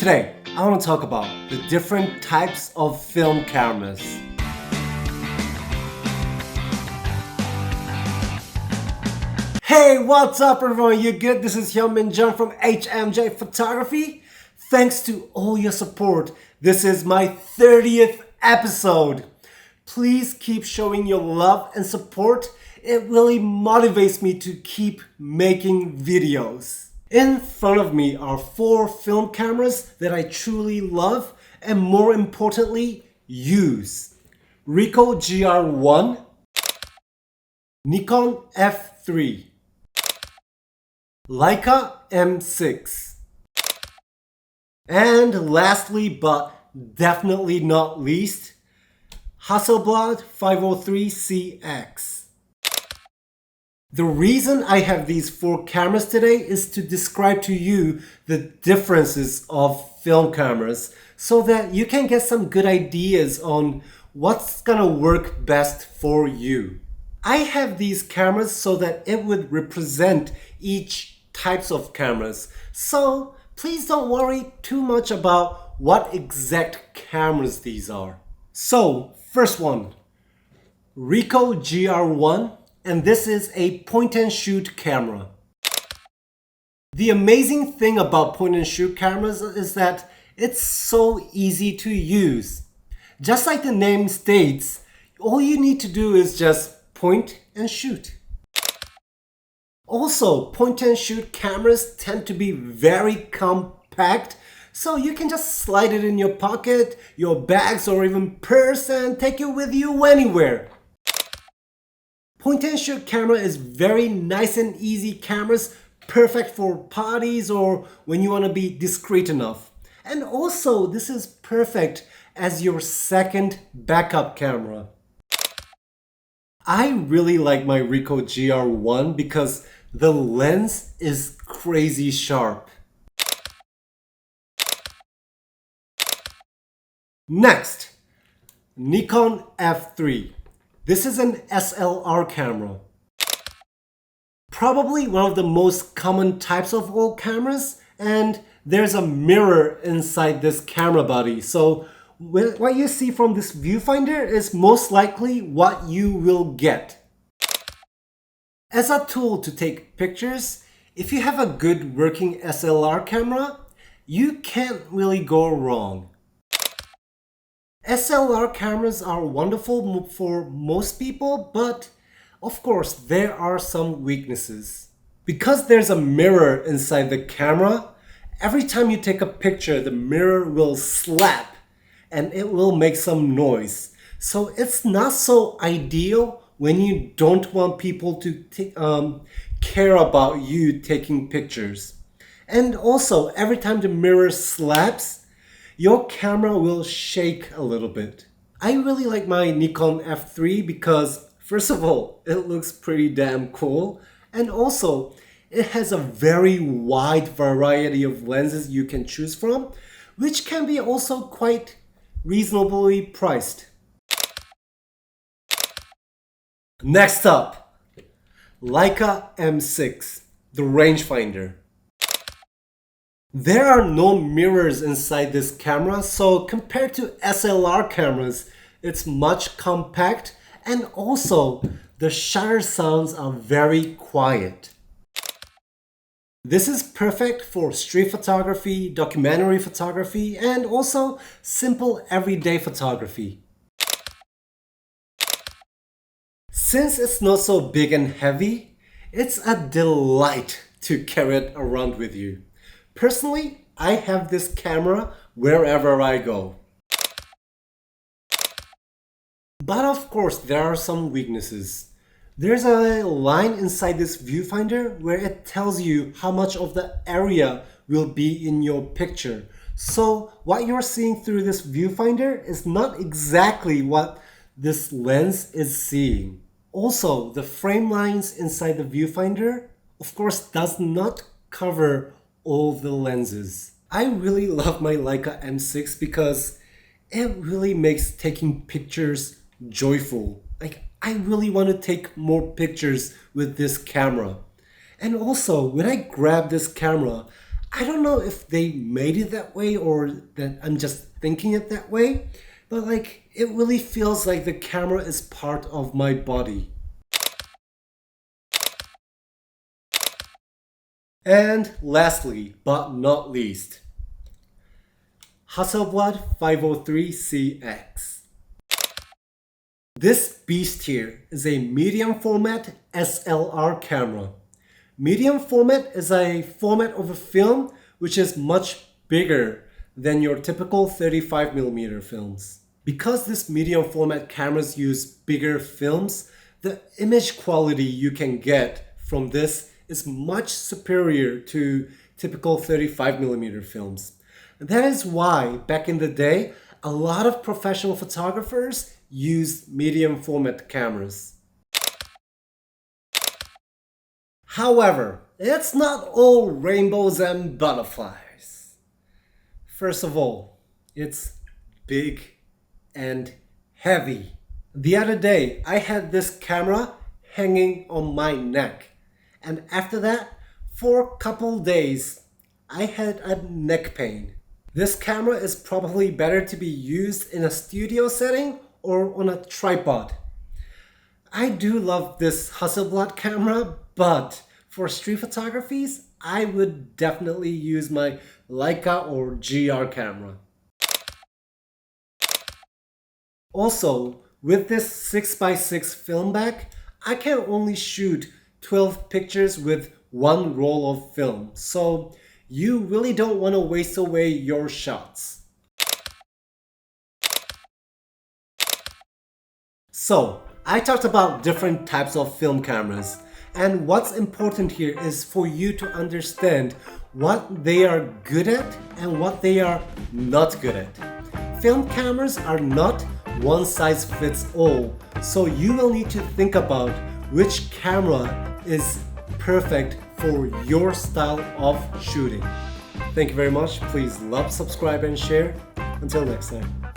Today, I want to talk about the different types of film cameras. Hey, what's up everyone? You good? This is Hyunmin Jung from HMJ Photography. Thanks to all your support, this is my 30th episode. Please keep showing your love and support. It really motivates me to keep making videos. In front of me are 4 film cameras that I truly love and more importantly, use. Ricoh GR1, Nikon F3, Leica M6, and lastly but definitely not least, Hasselblad 503CX. The reason I have these 4 cameras today is to describe to you the differences of film cameras so that you can get some good ideas on what's gonna work best for you. I have these cameras so that it would represent each types of cameras. So please don't worry too much about what exact cameras these are. So first one, Ricoh GR1. And this is a point and shoot camera. The amazing thing about point and shoot cameras is that it's so easy to use. Just like the name states, all you need to do is just point and shoot. Also, point and shoot cameras tend to be very compact, so you can just slide it in your pocket, your bags, or even purse and take it with you anywhere. Point and shoot camera is very nice and easy cameras, perfect for parties or when you want to be discreet enough. And also this is perfect as your second backup camera. I really like my Ricoh GR1 because the lens is crazy sharp. Next, Nikon F3. This is an SLR camera. Probably one of the most common types of all cameras, and there's a mirror inside this camera body. So what you see from this viewfinder is most likely what you will get. As a tool to take pictures, if you have a good working SLR camera, you can't really go wrong. SLR cameras are wonderful for most people, but of course there are some weaknesses. Because there's a mirror inside the camera, every time you take a picture, the mirror will slap and it will make some noise. So it's not so ideal when you don't want people to care about you taking pictures. And also, every time the mirror slaps, your camera will shake a little bit. I really like my Nikon F3 because, first of all, it looks pretty damn cool, and also it has a very wide variety of lenses you can choose from, which can be also quite reasonably priced. Next up, Leica M6, the rangefinder. There are no mirrors inside this camera, so compared to SLR cameras, it's much compact, and also the shutter sounds are very quiet. This is perfect for street photography, documentary photography, and also simple everyday photography. Since it's not so big and heavy, it's a delight to carry it around with you. Personally, I have this camera wherever I go. But of course, there are some weaknesses. There's a line inside this viewfinder where it tells you how much of the area will be in your picture. So what you're seeing through this viewfinder is not exactly what this lens is seeing. Also, the frame lines inside the viewfinder, of course, does not cover all the lenses. I really love my Leica M6 because it really makes taking pictures joyful. Like, I really want to take more pictures with this camera. And also, when I grab this camera, I don't know if they made it that way or that I'm just thinking it that way, but like it really feels like the camera is part of my body. And lastly, but not least, Hasselblad 503CX. This beast here is a medium format SLR camera. Medium format is a format of a film which is much bigger than your typical 35mm films. Because this medium format cameras use bigger films, the image quality you can get from this is much superior to typical 35mm films. And that is why back in the day, a lot of professional photographers used medium format cameras. However, it's not all rainbows and butterflies. First of all, it's big and heavy. The other day, I had this camera hanging on my neck. And after that, for a couple days, I had a neck pain. This camera is probably better to be used in a studio setting or on a tripod. I do love this Hasselblad camera, but for street photographies, I would definitely use my Leica or GR camera. Also, with this 6x6 film back, I can only shoot 12 pictures with one roll of film, so you really don't want to waste away your shots. So, I talked about different types of film cameras, and what's important here is for you to understand what they are good at and what they are not good at. Film cameras are not one size fits all, so you will need to think about which camera is perfect for your style of shooting. Thank you very much. Please love, subscribe, and share. Until next time.